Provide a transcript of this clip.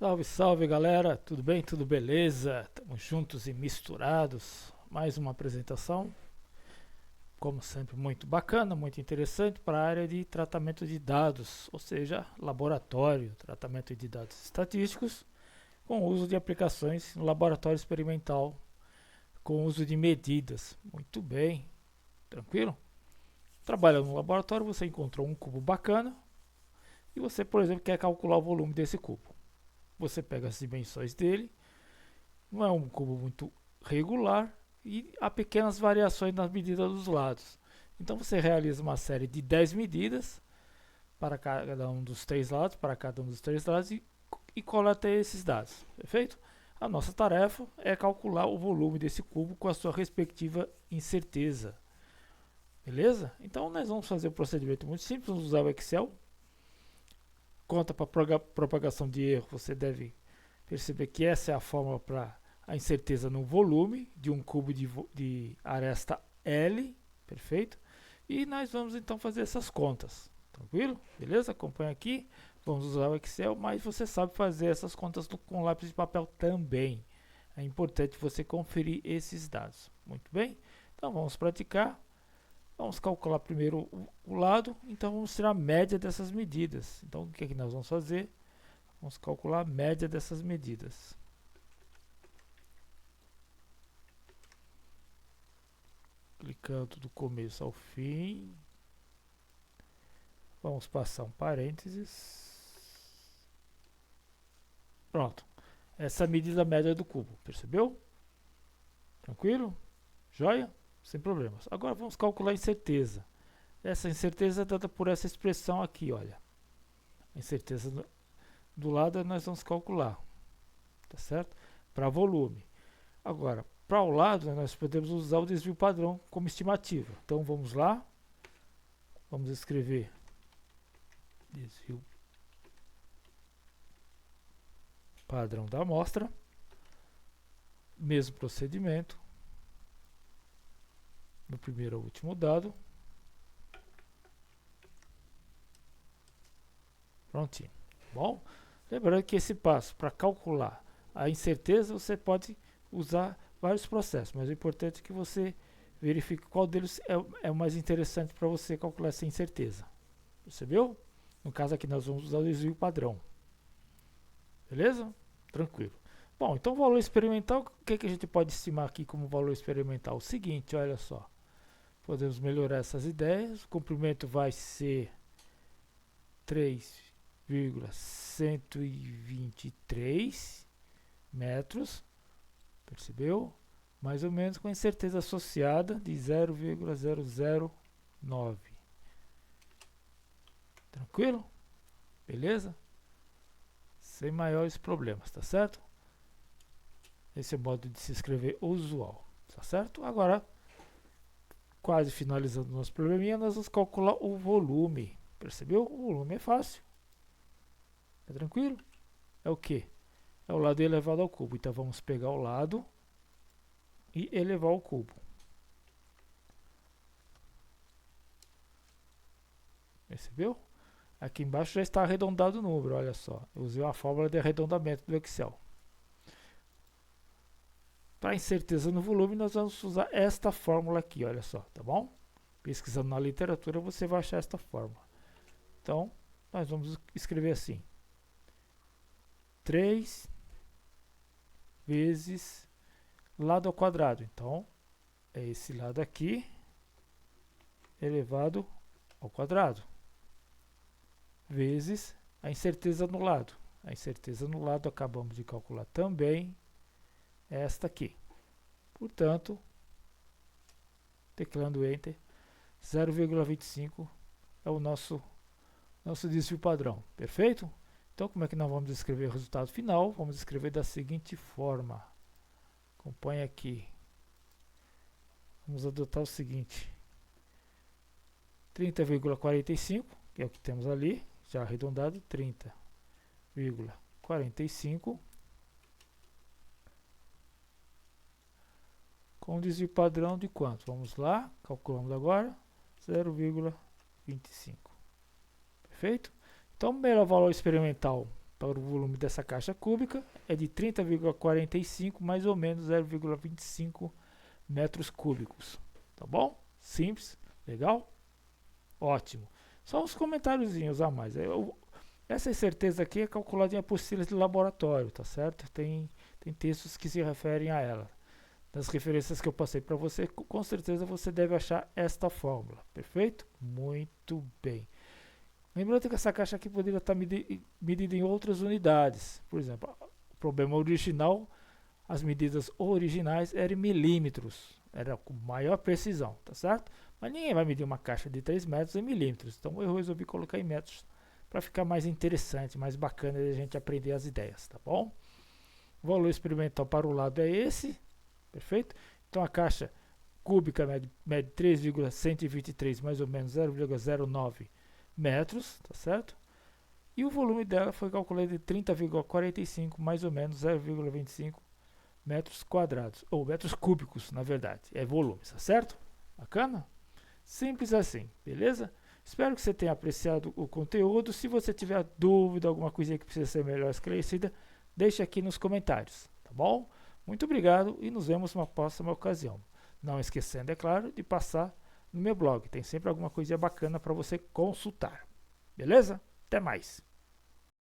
Salve, salve galera, tudo bem? Tudo beleza? Estamos juntos e misturados. Mais uma apresentação, como sempre, muito bacana, muito interessante para a área de tratamento de dados, ou seja, laboratório, tratamento de dados estatísticos, com uso de aplicações no laboratório experimental, com uso de medidas. Muito bem, tranquilo? Trabalhando no laboratório, você encontrou um cubo bacana e você, por exemplo, quer calcular o volume desse cubo. Você pega as dimensões dele, não é um cubo muito regular e há pequenas variações nas medidas dos lados. Então você realiza uma série de 10 medidas para cada um dos três lados, e coleta esses dados, perfeito? A nossa tarefa é calcular o volume desse cubo com a sua respectiva incerteza, beleza? Então nós vamos fazer um procedimento muito simples, vamos usar o Excel. Conta para propagação de erro, você deve perceber que essa é a fórmula para a incerteza no volume de um cubo de aresta L, perfeito? E nós vamos então fazer essas contas, tranquilo? Beleza? Acompanha aqui, vamos usar o Excel, mas você sabe fazer essas contas com lápis de papel também. É importante você conferir esses dados, muito bem? Então vamos praticar. Vamos calcular primeiro o lado, então vamos tirar a média dessas medidas. Então o que é que nós vamos fazer? Vamos calcular a média dessas medidas. Clicando do começo ao fim. Vamos passar um parênteses. Pronto. Essa é a medida média do cubo, percebeu? Tranquilo? Joia? Sem problemas. Agora vamos calcular a incerteza. Essa incerteza é dada por essa expressão aqui, olha. A incerteza do lado nós vamos calcular, tá certo? Para volume. Agora, para o lado nós podemos usar o desvio padrão como estimativa. Então vamos lá, vamos escrever desvio padrão da amostra, mesmo procedimento, do primeiro ao último dado. Prontinho. Bom, lembrando que esse passo para calcular a incerteza você pode usar vários processos, mas o importante é que você verifique qual deles é o mais interessante para você calcular essa incerteza. Percebeu? No caso aqui nós vamos usar o desvio padrão. Beleza? Tranquilo. Bom, então o valor experimental, o que a gente pode estimar aqui como valor experimental? O seguinte, olha só. Podemos melhorar essas ideias. O comprimento vai ser 3,123 metros, percebeu? Mais ou menos com a incerteza associada de 0,009. Tranquilo? Beleza? Sem maiores problemas, tá certo? Esse é o modo de se escrever usual, tá certo? Agora, quase finalizando o nosso probleminha, nós vamos calcular o volume. Percebeu? O volume é fácil. É tranquilo? É o que? É o lado elevado ao cubo. Então vamos pegar o lado e elevar o cubo. Percebeu? Aqui embaixo já está arredondado o número, olha só. Eu usei a fórmula de arredondamento do Excel. Para incerteza no volume, nós vamos usar esta fórmula aqui, olha só, tá bom? Pesquisando na literatura, você vai achar esta fórmula. Então, nós vamos escrever assim. 3 vezes lado ao quadrado. Então, é esse lado aqui elevado ao quadrado. Vezes a incerteza no lado. A incerteza no lado acabamos de calcular também esta aqui. Portanto, teclando Enter, 0,25 é o nosso desvio padrão. Perfeito? Então, como é que nós vamos escrever o resultado final? Vamos escrever da seguinte forma. Acompanhe aqui. Vamos adotar o seguinte. 30,45, que é o que temos ali, já arredondado, 30,45. Com um desvio padrão de quanto? Vamos lá, calculamos agora, 0,25. Perfeito? Então, o melhor valor experimental para o volume dessa caixa cúbica é de 30,45 mais ou menos 0,25 metros cúbicos. Tá bom? Simples, legal? Ótimo. Só uns comentáriozinhos a mais. Essa incerteza aqui é calculada em apostilas de laboratório, tá certo? Tem textos que se referem a ela. Das referências que eu passei para você, com certeza você deve achar esta fórmula. Perfeito? Muito bem. Lembrando que essa caixa aqui poderia estar medida em outras unidades. Por exemplo, o problema original, as medidas originais eram em milímetros. Era com maior precisão, tá certo? Mas ninguém vai medir uma caixa de 3 metros em milímetros. Então eu resolvi colocar em metros para ficar mais interessante, mais bacana de a gente aprender as ideias, tá bom? O valor experimental para o lado é esse, perfeito? Então a caixa cúbica mede 3,123, mais ou menos 0,09 metros, tá certo? E o volume dela foi calculado de 30,45, mais ou menos 0,25 metros quadrados, ou metros cúbicos, na verdade, é volume, tá certo? Bacana? Simples assim, beleza? Espero que você tenha apreciado o conteúdo. Se você tiver dúvida, alguma coisinha que precisa ser melhor esclarecida, deixe aqui nos comentários, tá bom? Muito obrigado e nos vemos numa próxima ocasião. Não esquecendo, é claro, de passar no meu blog. Tem sempre alguma coisinha bacana para você consultar. Beleza? Até mais!